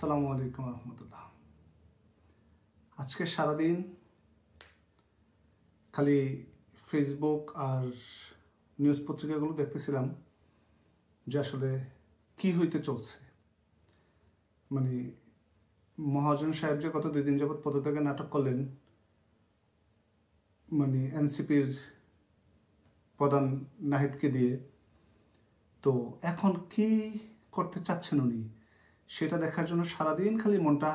আসসালামু আলাইকুম রহমতুল্লাহ। আজকে সারাদিন খালি ফেসবুক আর নিউজ পত্রিকাগুলো দেখতেছিলাম যে আসলে কি হইতে চলছে। মানে মহাজন সাহেব যে গত 2 দিন যাবৎ পদত্যাগের নাটক করলেন, মানে এনসিপির প্রধান নাহিদকে দিয়ে, তো এখন কি করতে চাচ্ছেন উনি সেটা দেখার জন্য সারাদিন খালি মনটা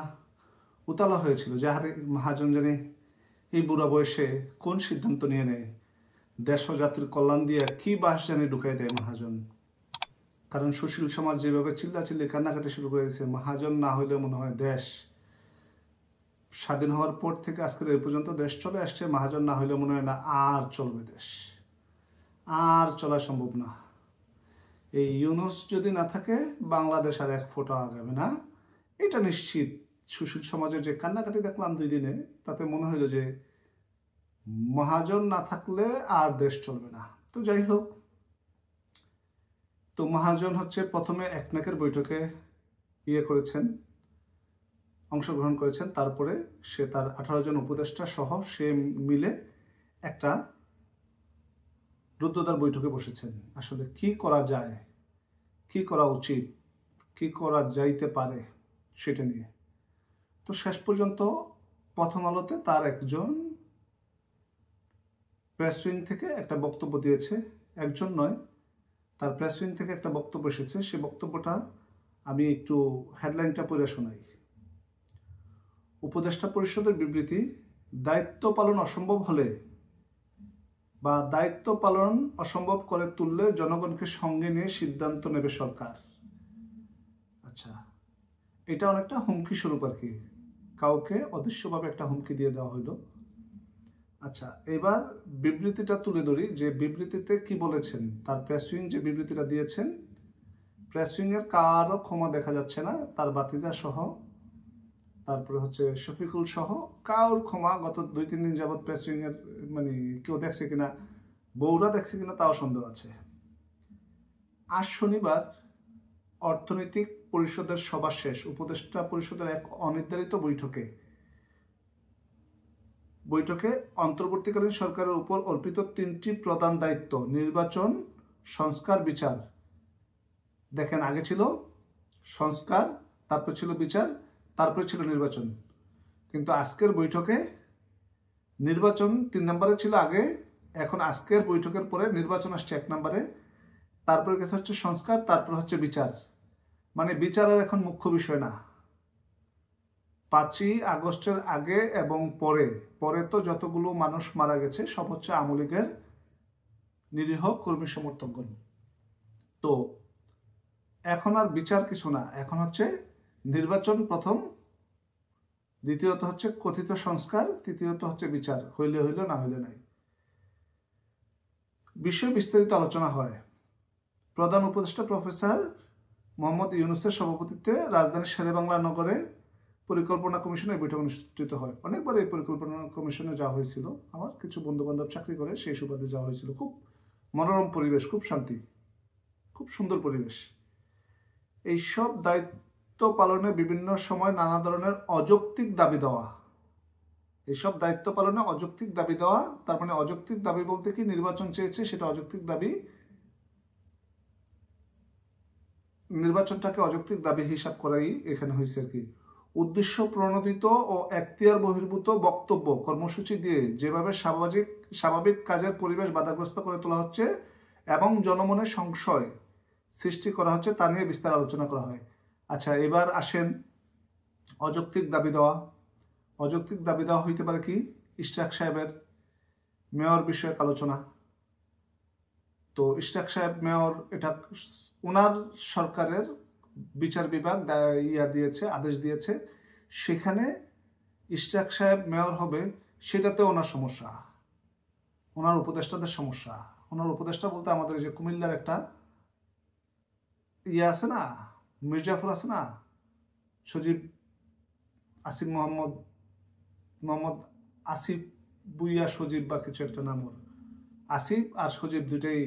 উতালা হয়েছিল যে আরে মহাজন জানে এই বুড়া বয়সে কোন সিদ্ধান্ত নিয়ে নেয়, দেশ ও জাতির কল্যাণ দিয়ে কি বাস জানে ঢুকাই দেয় মহাজন। কারণ সুশীল সমাজ যেভাবে চিল্লাচিল্লি কান্নাকাটি শুরু করে দিয়েছে, মহাজন না হইলে মনে হয় দেশ স্বাধীন হওয়ার পর থেকে আজকের এই পর্যন্ত দেশ চলে আসছে, মহাজন না হইলে মনে হয় না আর চলবে, দেশ আর চলা সম্ভব না। এই ইউনুস যদি না থাকে বাংলাদেশ আর এক ফোঁটা আগাবে না, এটা নিশ্চিত। সুশীল সমাজের যে কান্নাকাটি দেখলাম 2 দিনে, তাতে মনে হইল যে মহাজন না থাকলে আর দেশ চলবে না। তো যাই হোক, তো মহাজন হচ্ছে প্রথমে একনাকের বৈঠকে অংশগ্রহণ করেছেন, তারপরে সে তার 18 জন উপদেষ্টা সহ সে মিলে একটা রুদ্ধদ্বার বৈঠকে বসেছেন। আসলে কি করা যায়, কি করা উচিত, কি করা যাইতে পারে সেটা নিয়ে। তো শেষ পর্যন্ত প্রথম আলোতে তার একজন প্রেস উইং থেকে একটা বক্তব্য দিয়েছে, একজন নয়, তার প্রেস উইং থেকে একটা বক্তব্য এসেছে। সে বক্তব্যটা আমি একটু হেডলাইনটা পড়ে শোনাই। উপদেষ্টা পরিষদের বিবৃতি, দায়িত্ব পালন অসম্ভব হলে বা দায়িত্ব পালন অসম্ভব করে তুললে জনগণকে সঙ্গে নিয়ে সিদ্ধান্ত নেবে সরকার। আচ্ছা, এটা অনেকটা হুমকি স্বরূপ আর কি, কাউকে অদৃশ্যভাবে একটা হুমকি দিয়ে দেওয়া হইল। আচ্ছা, এবার বিবৃতিটা তুলে ধরি যে বিবৃতিতে কি বলেছেন। তার প্রেস উইং যে বিবৃতিটা দিয়েছেন, প্রেস উইংয়ের কারো ক্ষমা দেখা যাচ্ছে না, তার বাতিজা সহ, তারপরে হচ্ছে শফিকুল সহ কারোর ক্ষমা গত 2-3 দিন যাবৎ প্রেস উইংয়ের মানে কেউ দেখছে কিনা, বউরা দেখছে কিনা তাও সন্দেহ আছে। আজ শনিবার অর্থনৈতিক পরিষদের সভা শেষ, উপদেষ্টা পরিষদের এক অনির্ধারিত বৈঠকে অন্তর্বর্তীকালীন সরকারের উপর অর্পিত 3টি প্রধান দায়িত্ব, নির্বাচন, সংস্কার, বিচার। দেখেন, আগে ছিল সংস্কার, তারপর ছিল বিচার, তারপরে ছিল নির্বাচন। কিন্তু আজকের বৈঠকে নির্বাচন 3 নম্বরে ছিল আগে, এখন আজকের বৈঠকের পরে নির্বাচন আসছে 1 নম্বরে, তারপরে কিছু হচ্ছে সংস্কার, তারপর হচ্ছে বিচার। মানে বিচার আর এখন মুখ্য বিষয় না। 5ই আগস্টের আগে এবং পরে তো যতগুলো মানুষ মারা গেছে সব হচ্ছে আওয়ামী লীগের নিরীহ কর্মী সমর্থকগণ। তো এখন আর বিচার কিছু না, এখন হচ্ছে নির্বাচন প্রথম, দ্বিতীয়ত হচ্ছে কথিত সংস্কার, তৃতীয়ত হচ্ছে বিচার। হইলে হইল, না হইলে নাই। বিষয়ে বিস্তারিত আলোচনা হয়। প্রধান উপদেষ্টা প্রফেসর মোহাম্মদ ইউনূসের সভাপতিত্বে রাজধানীর শেরেবাংলা নগরে পরিকল্পনা কমিশনের বৈঠক অনুষ্ঠিত হয়। অনেকবার এই পরিকল্পনা কমিশনে যাওয়া হয়েছিল, আমার কিছু বন্ধু বান্ধব চাকরি করে, সেই সুবাদে যাওয়া হয়েছিল। খুব মনোরম পরিবেশ, খুব শান্তি, খুব সুন্দর পরিবেশ। এইসব দায়িত্ব পালনে বিভিন্ন সময় নানা ধরনের অযৌক্তিক দাবি দেওয়া, এইসব দায়িত্ব পালনে অযৌক্তিক দাবি দেওয়া, তার মানে অযৌক্তিক দাবি বলতে কি, নির্বাচন চেয়েছে সেটা অযৌক্তিক দাবি, নির্বাচনটাকে অযৌক্তিক দাবি হিসাব করাই এখানে হয়েছে আর কি। উদ্দেশ্য প্রণোদিত ও এখতিয়ার বহির্ভূত বক্তব্য, কর্মসূচি দিয়ে যেভাবে স্বাভাবিক কাজের পরিবেশ বাধাগ্রস্ত করে তোলা হচ্ছে এবং জনমনে সংশয় সৃষ্টি করা হচ্ছে, তা নিয়ে বিস্তার আলোচনা করা হয়। আচ্ছা, এবার আসেন অযৌক্তিক দাবি দেওয়া। অযৌক্তিক দাবি দেওয়া হইতে পারে কি, ইশরাক সাহেবের মেয়র বিষয়ক আলোচনা। তো ইশরাক সাহেব মেয়র, এটা ওনার সরকারের বিচার বিভাগ আদেশ দিয়েছে, সেখানে ইশরাক সাহেব মেয়র হবে, সেটাতে ওনার সমস্যা, ওনার উপদেষ্টাদের সমস্যা। ওনার উপদেষ্টা বলতে আমাদের যে কুমিল্লার একটা আছে না, মির্জাফর আছে না, সজীব আসিফ মোহাম্মদ আসিফ বুইয়া সজীব বা কিছু একটা নাম, ওর আসিফ আর সজীব দুটাই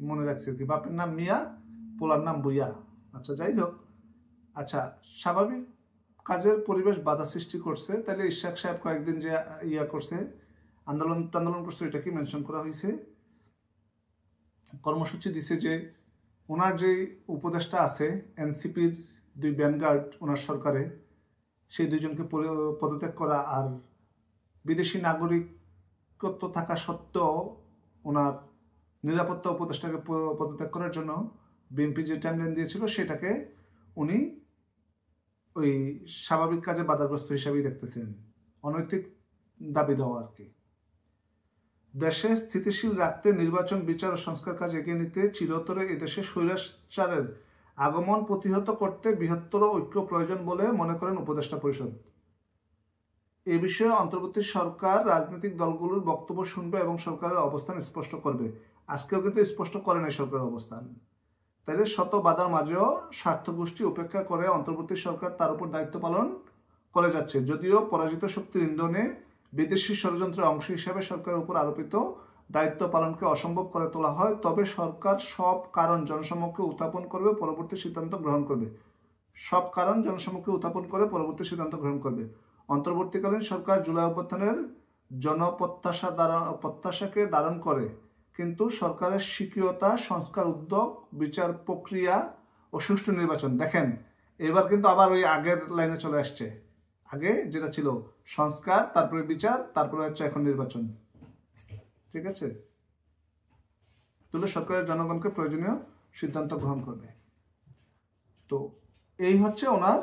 মনে রাখছে আর কি, বাপের নাম মিয়া, পোলার নাম বুইয়া। আচ্ছা, যাই হোক। আচ্ছা, স্বাভাবিক কাজের পরিবেশ বাধা সৃষ্টি করছে, তাহলে ইশাক সাহেব কয়েকদিন যে করছে, আন্দোলন করছে, এটা কি মেনশন করা হয়েছে? কর্মসূচি দিছে যে ওনার যে উপদেষ্টা আছে এনসিপির 2 ভ্যানগার্ড ওনার সরকারে, সেই 2জনকে পদত্যাগ করা, আর বিদেশি নাগরিকত্ব থাকা সত্ত্বেও ওনার নিরাপত্তা উপদেষ্টাকে পদত্যাগ করার জন্য বিএনপি যে টাইমলাইন দিয়েছিল সেটাকে উনি ওই স্বাভাবিক কাজে বাধাগ্রস্ত হিসাবেই দেখতেছেন, অনৈতিক দাবি দেওয়া আর কি। দেশে স্থিতিশীল রাখতে নির্বাচন, বিচার ও সংস্কার কাজ এগিয়ে নিতে চিরতরে এদেশে স্বৈরাচারের আগমন প্রতিহত করতে বৃহত্তর ঐক্য প্রয়োজন বলে মনে করেন উপদেষ্টা পরিষদ। এ বিষয়ে অন্তর্বর্তী সরকার রাজনৈতিক দলগুলোর বক্তব্য শুনবে এবং সরকারের অবস্থান স্পষ্ট করবে। আজকেও কিন্তু স্পষ্ট করে নাই সরকারের অবস্থান। তাইলে শত বাধার মাঝেও স্বার্থগোষ্ঠী উপেক্ষা করে অন্তর্বর্তী সরকার তার উপর দায়িত্ব পালন করে যাচ্ছে। যদিও পরাজিত শক্তির ইন্ধনে বিদেশি ষড়যন্ত্রের অংশ হিসেবে সরকারের উপর আরোপিত দায়িত্ব পালনকে অসম্ভব করে তোলা হয়, তবে সরকার সব কারণ জনসমক্ষে উত্থাপন করবে, পরবর্তী সিদ্ধান্ত গ্রহণ করবে। সব কারণ জনসমক্ষে উত্থাপন করে পরবর্তী সিদ্ধান্ত গ্রহণ করবে। অন্তর্বর্তীকালীন সরকার জুলাই অভ্যুত্থানের প্রত্যাশাকে ধারণ করে, কিন্তু সরকারের স্বীকীয়তা, সংস্কার উদ্যোগ, বিচার প্রক্রিয়া ও সুষ্ঠু নির্বাচন। দেখেন এবার কিন্তু আবার ওই আগের লাইনে চলে আসছে। আগে যেটা ছিল সংস্কার, তারপরে বিচার, তারপরে হচ্ছে এখন নির্বাচন। ঠিক আছে, তাহলে সরকারের জনগণকে প্রয়োজনীয় সিদ্ধান্ত গ্রহণ করবে। তো এই হচ্ছে ওনার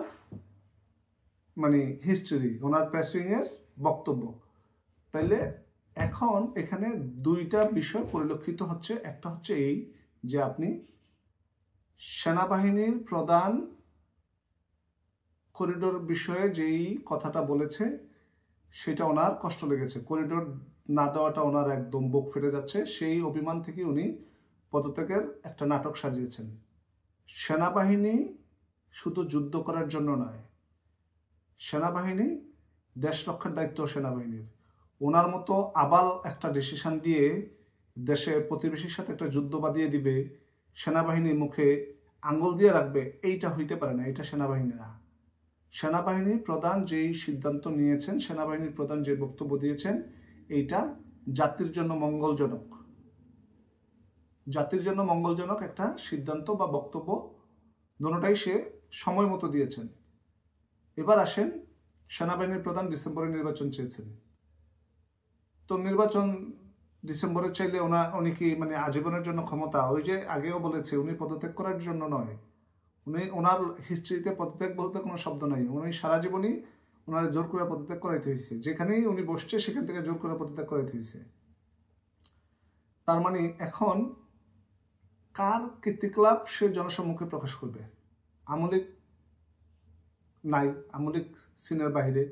মানে হিস্ট্রি, ওনার প্রেসিং এর বক্তব্য। তাইলে এখন এখানে 2টা বিষয় পরিলক্ষিত হচ্ছে। একটা হচ্ছে এই যে আপনি সেনাবাহিনীর প্রধান করিডোর বিষয়ে যেই কথাটা বলেছে সেটা ওনার কষ্ট লেগেছে। করিডোর না দেওয়াটা ওনার একদম বুক ফেটে যাচ্ছে। সেই অভিমান থেকে উনি পদত্যাগের একটা নাটক সাজিয়েছেন। সেনাবাহিনী শুধু যুদ্ধ করার জন্য নয়, সেনাবাহিনী দেশ রক্ষার দায়িত্ব সেনাবাহিনীর। ওনার মতো আবাল একটা ডিসিশন দিয়ে দেশে প্রতিবেশীর সাথে একটা যুদ্ধ বাঁধিয়ে দিবে, সেনাবাহিনীর মুখে আঙ্গুল দিয়ে রাখবে, এইটা হইতে পারে না। এটা সেনাবাহিনী না। সেনাবাহিনীর প্রধান যেই সিদ্ধান্ত নিয়েছেন, সেনাবাহিনীর প্রধান যে বক্তব্য দিয়েছেন, এইটা জাতির জন্য মঙ্গলজনক। জাতির জন্য মঙ্গলজনক একটা সিদ্ধান্ত বা বক্তব্য, দুটোটাই সে সময় মতো দিয়েছেন। এবার আসেন, সেনাবাহিনীর প্রধান ডিসেম্বরে নির্বাচন চেয়েছেন। তো নির্বাচন ডিসেম্বরে চাইলে উনি কি মানে আজীবনের জন্য ক্ষমতা? ওই যে আগেও বলেছে, উনি পদত্যাগ করার জন্য নয়। ওনার হিস্ট্রিতে পদত্যাগ বলতে কোনো শব্দ নাই। উনি সারা জীবনই ওনার জোর করে পদত্যাগ করাইতে হয়েছে। যেখানেই উনি বসছে সেখান থেকে জোর করে পদত্যাগ করাইতে হয়েছে। তার মানে এখন কার কীর্তিকলাপ সে জনসম্মুখে প্রকাশ করবে? আমলিক নাই, আমলিক সিনের বাহিরে,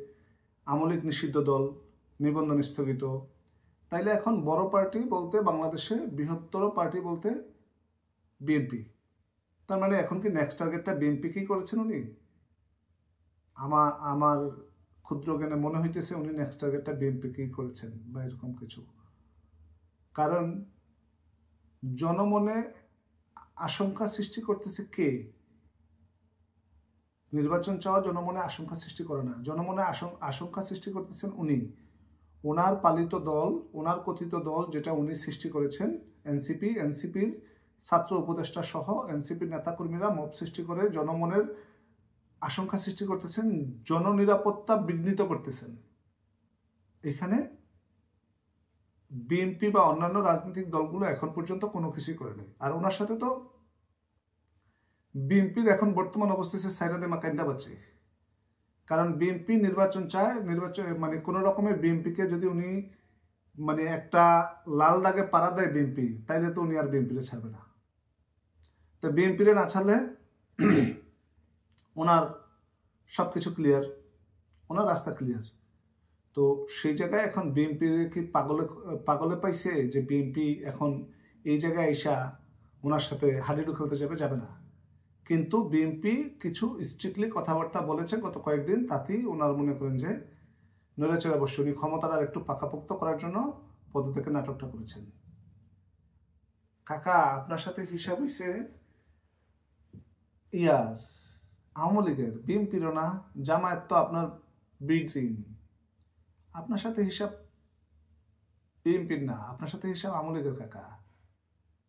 আমলিক নিষিদ্ধ দল, নিবন্ধন স্থগিত। তাইলে এখন বড় পার্টি বলতে বাংলাদেশে বৃহত্তর পার্টি বলতে বিএনপি। তার মানে এখন কি নেক্সট টার্গেটটা বিএনপি কি করেছেন উনি? আমার ক্ষুদ্র জ্ঞানে মনে হইতেছে উনি নেক্সট টার্গেটটা বিএনপি কি করেছেন বা এরকম কিছু। কারণ জনমনে আশঙ্কা সৃষ্টি করতেছে কে? নির্বাচন চাওয়া জনমনে আশঙ্কা সৃষ্টি করে না। জনমনে আশঙ্কা সৃষ্টি করতেছেন উনি। ওনার পালিত দল, ওনার কথিত দল যেটা উনি সৃষ্টি করেছেন এনসিপির ছাত্র উপদেষ্টা সহ এনসিপির নেতাকর্মীরা মব সৃষ্টি করে জনমনের আশঙ্কা সৃষ্টি করতেছেন, জননিরাপত্তা বিঘ্নিত করতেছেন। এখানে বিএনপি বা অন্যান্য রাজনৈতিক দলগুলো এখন পর্যন্ত কোনো কিছুই করে নাই। আর ওনার সাথে তো বিএনপির এখন বর্তমান অবস্থা হচ্ছে সাইরাদে মাকাইন্দা বাচ্চে। কারণ বিএনপি নির্বাচন চায়, নির্বাচন মানে কোনো রকমের বিএনপিকে যদি উনি মানে একটা লাল দাগে পাড়া দেয় বিএনপি, তাইলে তো উনি আর বিএনপিরে ছাড়বে না। তো বিএনপিরে না ছাড়লে ওনার সব কিছু ক্লিয়ার, ওনার রাস্তা ক্লিয়ার। তো সেই জায়গায় এখন বিএনপি কি পাগলে পাইছে যে বিএনপি এখন এই জায়গায় এসা ওনার সাথে হাডুডু খেলতে যাবে না। কিন্তু বিএনপি কিছু স্ট্রিক্টলি কথাবার্তা বলেছে গত কয়েকদিন, তাতেই ওনার মনে করেন যে নড়েচড়ে বসে উনি ক্ষমতার আর একটু পাকাপোক্ত করার জন্য পদত্যাগের নাটকটা করেছেন। কাকা আপনার সাথে হিসাব হইছে আওয়ামী লীগের, বিএনপিরও না, জামায়াত তো আপনার বিজিং, আপনার সাথে হিসাব বিএনপির না, আপনার সাথে হিসাব আওয়ামী লীগের কাকা।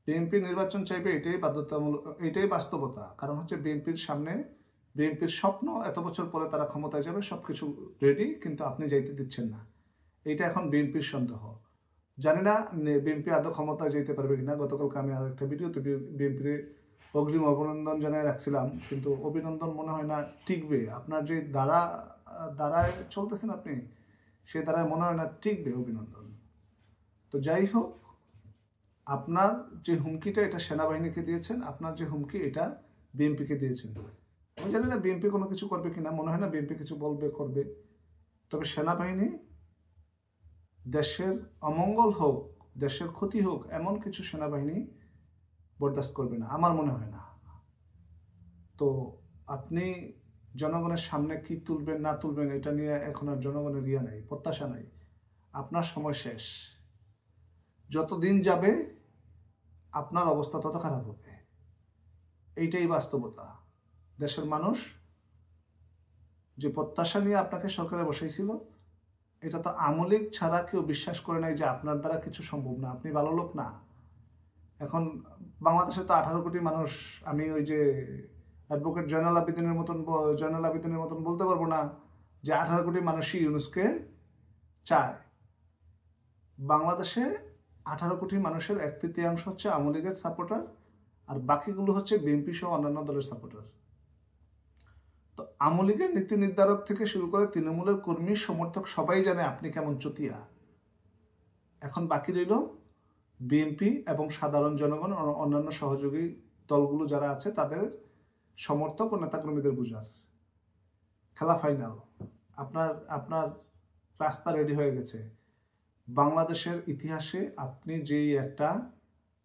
বিএনপি নির্বাচন চাইবে, এটাই বাধ্যতামূলক, এটাই বাস্তবতা। কারণ হচ্ছে বিএনপির সামনে, বিএনপির স্বপ্ন এত বছর পরে তারা ক্ষমতায় যাবে, সবকিছু রেডি, কিন্তু আপনি যাইতে দিচ্ছেন না। এইটা এখন বিএনপির সন্দেহ। জানি না বিএনপি আদৌ ক্ষমতায় যেতে পারবে কিনা। গতকালকে আমি আর একটা ভিডিওতে বিএনপির অগ্রিম অভিনন্দন জানাই রাখছিলাম, কিন্তু অভিনন্দন মনে হয় না টিকবে। আপনার যে দ্বারায় চলতেছেন আপনি, সে দ্বারায় মনে হয় না টিকবে অভিনন্দন। তো যাই হোক, আপনার যে হুমকিটা, এটা সেনাবাহিনীকে দিয়েছেন, আপনার যে হুমকি এটা বিএনপিকে দিয়েছেন। আমি জানি না বিএনপি কোনো কিছু করবে কিনা, মনে হয় না বিএনপি কিছু বলবে করবে। তবে সেনাবাহিনী দেশের অমঙ্গল হোক, দেশের ক্ষতি হোক, এমন কিছু সেনাবাহিনী বরদাস্ত করবে না, আমার মনে হয় না। তো আপনি জনগণের সামনে কি তুলবেন না তুলবেন, এটা নিয়ে এখন আর জনগণের ইয়া নাই, প্রত্যাশা নাই। আপনার সময় শেষ। যত দিন যাবে আপনার অবস্থা তত খারাপ হবে। এইটাই বাস্তবতা। দেশের মানুষ যে প্রত্যাশা নিয়ে আপনাকে সরকারে বসাইছিল, এটা তো আওয়ামী লীগ ছাড়া কেউ বিশ্বাস করে নাই যে আপনার দ্বারা কিছু সম্ভব না, আপনি ভালো লোক না। এখন বাংলাদেশে তো 18 কোটি মানুষ, আমি ওই যে অ্যাডভোকেট জয়নাল আবেদিনের মতন বলতে পারবো না যে 18 কোটি মানুষই ইউনূসকে চায়। বাংলাদেশে 18 কোটি মানুষের 1/3 হচ্ছে আওয়ামী লীগের সাপোর্টার, আর বাকিগুলো হচ্ছে বিএনপি সহ অন্যান্য দলের সাপোর্টার। তো আওয়ামী লীগের নীতি নির্ধারক থেকে শুরু করে তৃণমূলের কর্মী সমর্থক সবাই জানে আপনি কেমন চতিয়া। এখন বাকি রইল বিএনপি এবং সাধারণ জনগণ, অন্যান্য সহযোগী দলগুলো যারা আছে তাদের সমর্থক ও নেতাকর্মীদের বুঝার। খেলা ফাইনাল। আপনার রাস্তা রেডি হয়ে গেছে। বাংলাদেশের ইতিহাসে আপনি যেই একটা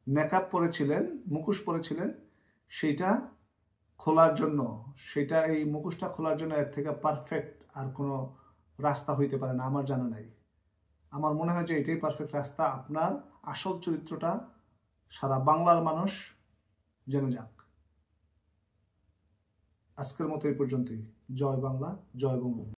নেকাব পরেছিলেন, মুখোশ পরেছিলেন, সেইটা খোলার জন্য, সেটা এই মুখোশটা খোলার জন্য এর থেকে পারফেক্ট আর কোনো রাস্তা হইতে পারে না, আমার জানা নাই। আমার মনে হয় যে এটাই পারফেক্ট রাস্তা। আপনার আসল চরিত্রটা সারা বাংলার মানুষ জেনে যাক। আজকের মতো এই পর্যন্তই। জয় বাংলা, জয় বঙ্গবন্ধু।